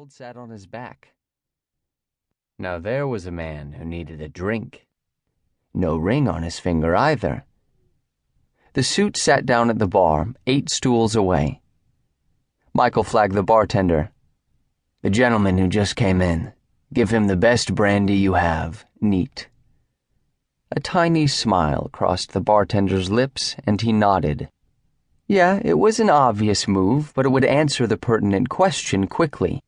child sat on his back. Now there was a man who needed a drink. No ring on his finger either. The suit sat down at the bar, 8 stools away. Michael flagged the bartender. "The gentleman who just came in. Give him the best brandy you have, neat." A tiny smile crossed the bartender's lips, and he nodded. Yeah, it was an obvious move, but it would answer the pertinent question quickly.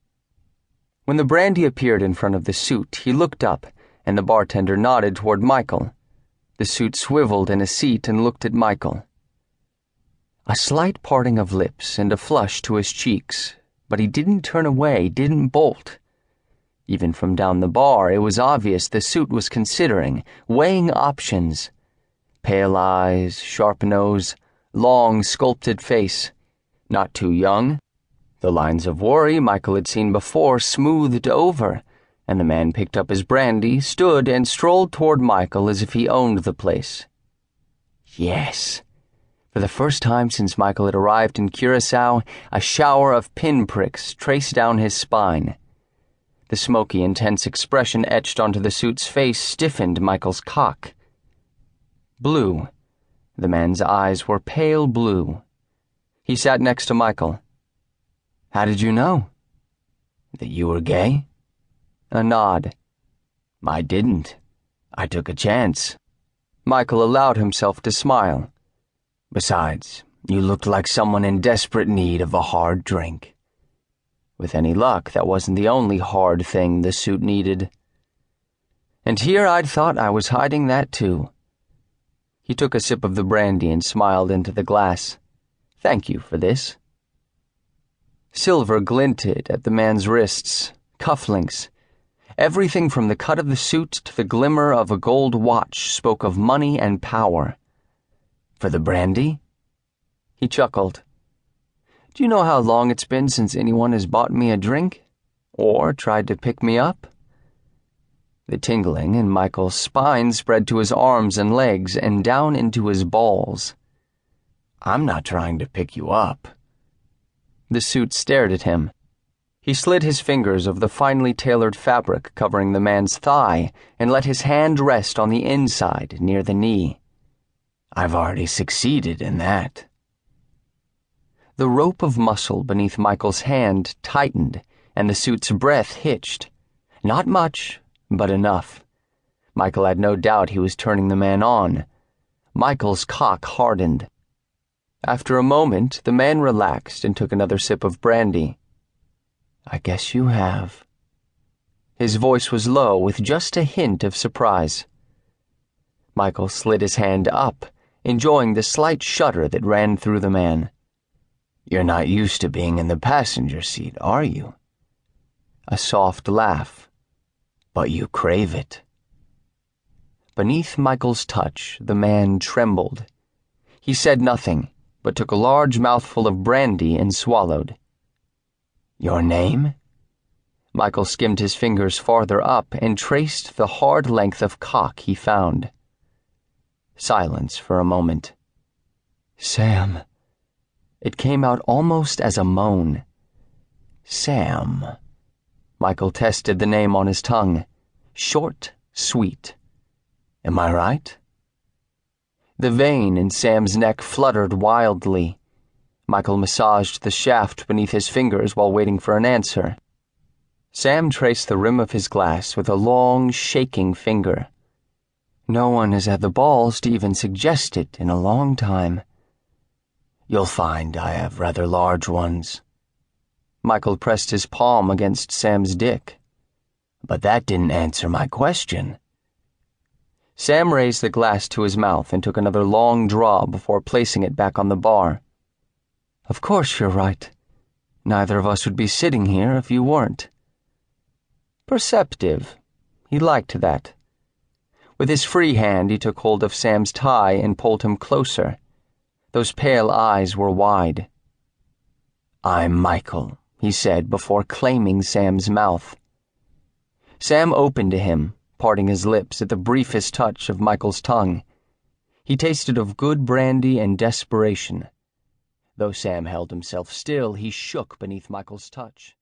When the brandy appeared in front of the suit, he looked up, and the bartender nodded toward Michael. The suit swiveled in a seat and looked at Michael. A slight parting of lips and a flush to his cheeks, but he didn't turn away, didn't bolt. Even from down the bar, it was obvious the suit was considering, weighing options. Pale eyes, sharp nose, long, sculpted face. Not too young. The lines of worry Michael had seen before smoothed over, and the man picked up his brandy, stood, and strolled toward Michael as if he owned the place. Yes. For the first time since Michael had arrived in Curacao, a shower of pinpricks traced down his spine. The smoky, intense expression etched onto the suit's face stiffened Michael's cock. Blue. The man's eyes were pale blue. He sat next to Michael. "How did you know?" "That you were gay?" A nod. "I didn't. I took a chance." Michael allowed himself to smile. "Besides, you looked like someone in desperate need of a hard drink." With any luck, that wasn't the only hard thing the suit needed. And here I'd thought I was hiding that too. He took a sip of the brandy and smiled into the glass. "Thank you for this." Silver glinted at the man's wrists, cufflinks. Everything from the cut of the suit to the glimmer of a gold watch spoke of money and power. "For the brandy?" He chuckled. "Do you know how long it's been since anyone has bought me a drink? Or tried to pick me up?" The tingling in Michael's spine spread to his arms and legs and down into his balls. "I'm not trying to pick you up." The suit stared at him. He slid his fingers over the finely tailored fabric covering the man's thigh and let his hand rest on the inside near the knee. "I've already succeeded in that." The rope of muscle beneath Michael's hand tightened, and the suit's breath hitched. Not much, but enough. Michael had no doubt he was turning the man on. Michael's cock hardened. After a moment, the man relaxed and took another sip of brandy. "I guess you have." His voice was low, with just a hint of surprise. Michael slid his hand up, enjoying the slight shudder that ran through the man. "You're not used to being in the passenger seat, are you?" A soft laugh. "But you crave it." Beneath Michael's touch, the man trembled. He said nothing, but took a large mouthful of brandy and swallowed. "Your name?" Michael skimmed his fingers farther up and traced the hard length of cock he found. Silence for a moment. "Sam." It came out almost as a moan. "Sam." Michael tested the name on his tongue. Short, sweet. "Am I right?" The vein in Sam's neck fluttered wildly. Michael massaged the shaft beneath his fingers while waiting for an answer. Sam traced the rim of his glass with a long, shaking finger. "No one has had the balls to even suggest it in a long time." "You'll find I have rather large ones." Michael pressed his palm against Sam's dick. "But that didn't answer my question." Sam raised the glass to his mouth and took another long draw before placing it back on the bar. "Of course you're right. Neither of us would be sitting here if you weren't." Perceptive. He liked that. With his free hand, he took hold of Sam's tie and pulled him closer. Those pale eyes were wide. "I'm Michael," he said before claiming Sam's mouth. Sam opened to him, parting his lips at the briefest touch of Michael's tongue. He tasted of good brandy and desperation. Though Sam held himself still, he shook beneath Michael's touch.